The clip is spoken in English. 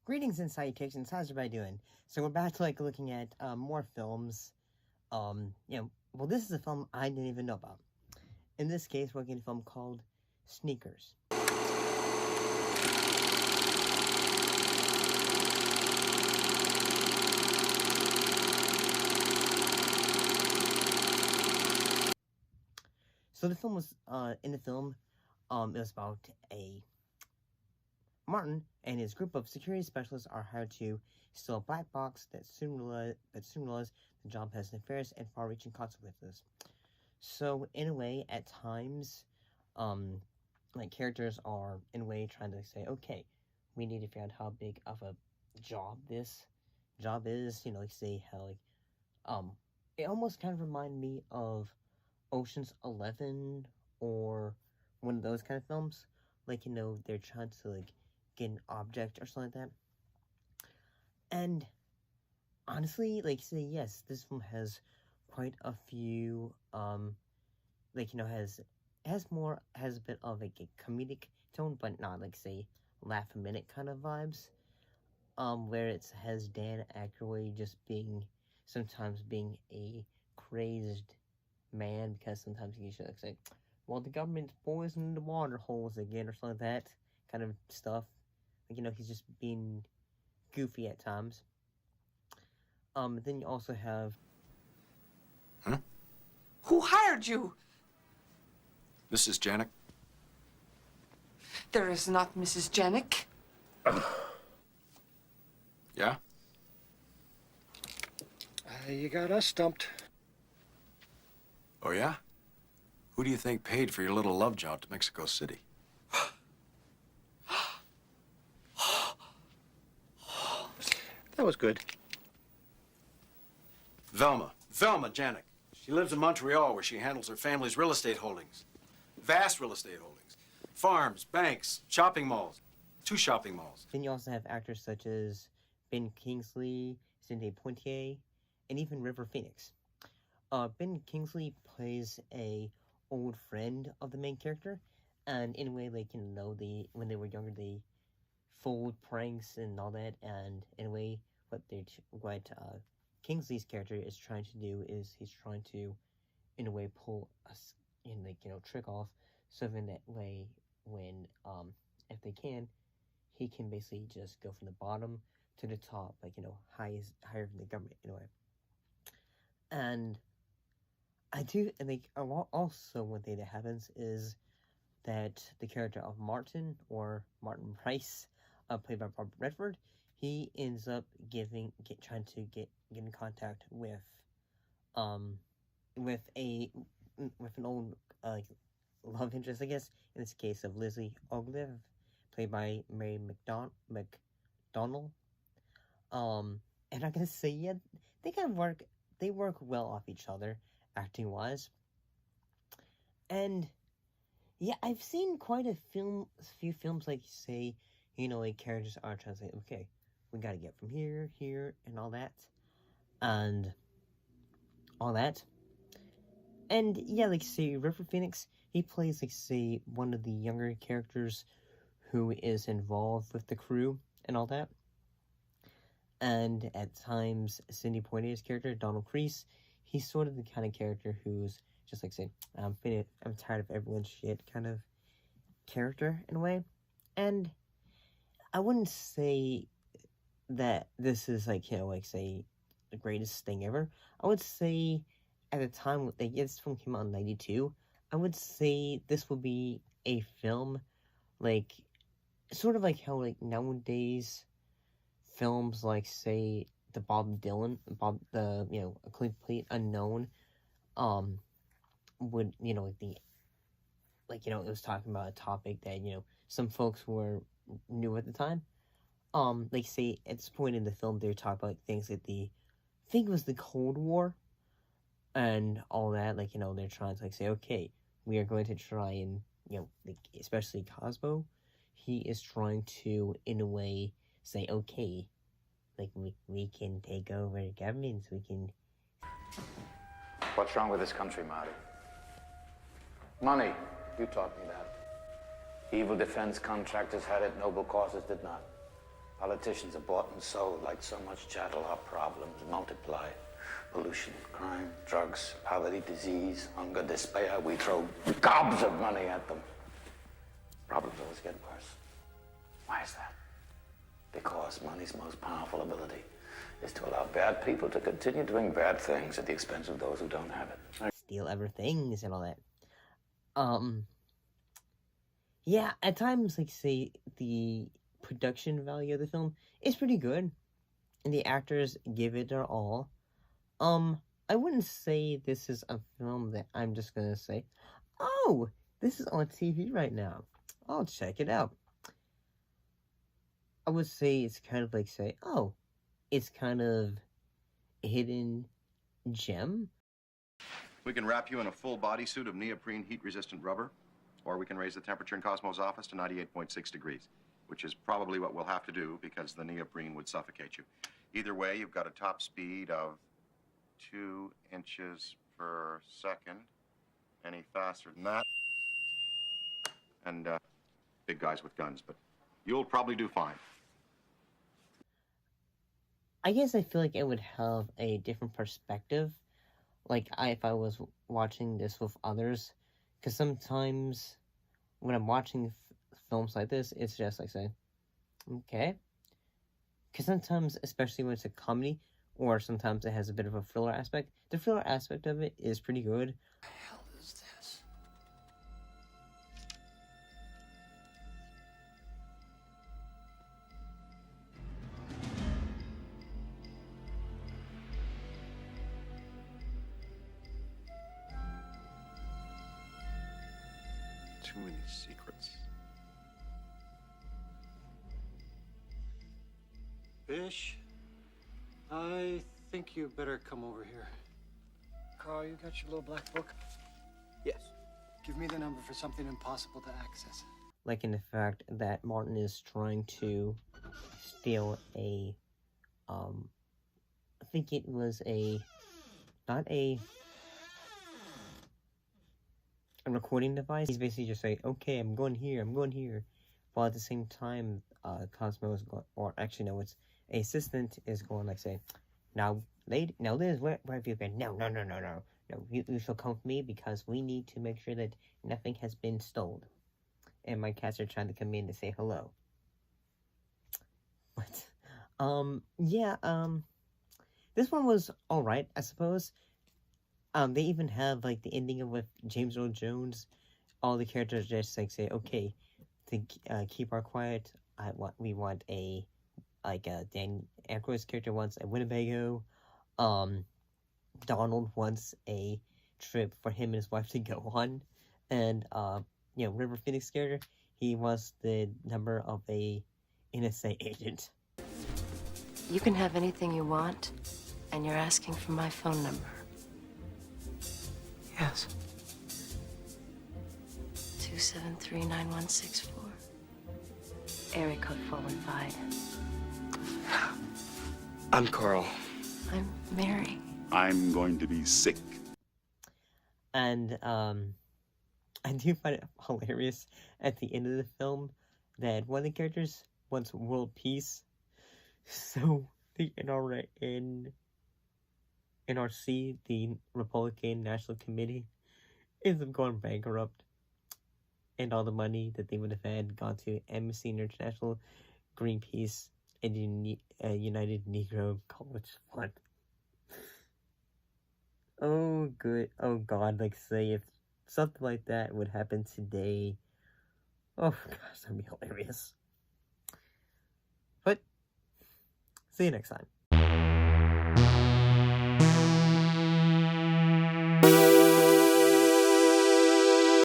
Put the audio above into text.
Greetings and salutations, how's everybody doing? So we're back to looking at more films. Well, this is a film I didn't even know about. In this case, we're looking at a film called Sneakers. So the film was, in the film, it was about Martin and his group of security specialists are hired to steal a black box that soon realize the job has nefarious and far-reaching consequences. So, in a way, at times, characters are, in a way, trying to say, okay, we need to figure out how big of a job this job is, say how, it almost kind of reminded me of Ocean's 11 or one of those kind of films. They're trying to, get an object or something like that. And honestly, yes, this film has quite a few, has a bit of a comedic tone, but not, laugh a minute kind of vibes. Where it has Dan Aykroyd just sometimes being a crazed man, because sometimes he should say, well, the government's poisoning the water holes again, or something like that kind of stuff. He's just being goofy at times. Then you also have... Huh? Who hired you? Mrs. Janik? There is not Mrs. Janik. Yeah? You got us stumped. Oh, yeah? Who do you think paid for your little love job to Mexico City? That was good. Velma Janik. She lives in Montreal, where she handles her family's real estate holdings. Vast real estate holdings. Farms, banks, shopping malls. 2 shopping malls. Then you also have actors such as Bil Kingsly, Sidney Poitier, and even River Phoenix. Bil Kingsly plays a old friend of the main character, and in a way, when they were younger, they fooled pranks and all that, and in a way, what Kingsley's character is trying to do is he's trying to, in a way, pull us trick off, so in that way, when if they can, he can basically just go from the bottom to the top, higher than the government in a way. And also one thing that happens is that the character of Martin, or Martin Price, played by Robert Redford, he ends up trying to get in contact with an old love interest, I guess, in this case of Lizzie Ogilvie, played by Mary McDonnell. And I gotta say, yeah, they work well off each other, acting wise. And yeah, I've seen quite a few films characters are trying to say, okay, we gotta get from here, and all that. And yeah, River Phoenix, he plays, one of the younger characters who is involved with the crew and all that. And at times, Sidney Poitier's character, Donald Crease, he's sort of the kind of character who's just I'm tired of everyone's shit kind of character in a way. And I wouldn't say that this is the greatest thing ever. I would say at the time this film came out in 92, I would say this would be a film sort of how nowadays films say the A Complete Unknown would it was talking about a topic that some folks were new at the time. Say at this point in the film, they're talking about things like I think it was the Cold War and all that. They're trying to say, okay, we are going to try and especially Cosmo, he is trying to in a way say, okay, we can take over governments, we can. What's wrong with this country, Marty? Money. You taught me that. Evil defense contractors had it, noble causes did not. Politicians are bought and sold like so much chattel. Our problems multiply. Pollution, crime, drugs, poverty, disease, hunger, despair. We throw gobs of money at them. Problems always get worse. Why is that? Because money's most powerful ability is to allow bad people to continue doing bad things at the expense of those who don't have it. Steal everything and all that. Yeah, at times, like, say, the production value of the film is pretty good, and the actors give it their all. I wouldn't say this is a film that I'm just gonna say, oh, this is on TV right now, I'll check it out. I would say it's kind of like, say, oh, it's kind of a hidden gem. We can wrap you in a full bodysuit of neoprene heat-resistant rubber, or we can raise the temperature in Cosmo's office to 98.6 degrees, which is probably what we'll have to do because the neoprene would suffocate you. Either way, you've got a top speed of 2 inches per second. Any faster than that? And big guys with guns, but you'll probably do fine. I guess I feel like it would have a different perspective, like if I was watching this with others, because sometimes when I'm watching films like this, it's just like saying, okay. Because sometimes, especially when it's a comedy, or sometimes it has a bit of a thriller aspect, the thriller aspect of it is pretty good. What the hell is this? Too many secrets. Bish, I think you better come over here. Carl, you got your little black book? Yes. Give me the number for something impossible to access. Like in the fact that Martin is trying to steal a, I think it was not a recording device. He's basically just saying, okay, I'm going here, while at the same time, Cosmo is going, or actually no, it's a assistant is going like saying, now Liz, where have you been? No, you shall come with me because we need to make sure that nothing has been stolen. And my cats are trying to come in to say hello. But, this one was alright, I suppose. They even have, like, the ending of with James Earl Jones. All the characters just, like, say, okay, to keep our quiet, we want a, like, Dan Aykroyd's character wants a Winnebago. Donald wants a trip for him and his wife to go on. And, River Phoenix character, he wants the number of a NSA agent. You can have anything you want, and you're asking for my phone number. Yes. 273-9164. Area code 415. I'm Carl. I'm Mary. I'm going to be sick. And, I do find it hilarious at the end of the film that one of the characters wants world peace. So the NRC, the Republican National Committee, ends up going bankrupt. And all the money that they would have had gone to Amnesty International, Greenpeace, and United Negro College Fund. Oh, good. Oh, God, like, say, if something like that would happen today, oh, gosh, that'd be hilarious. But, see you next time.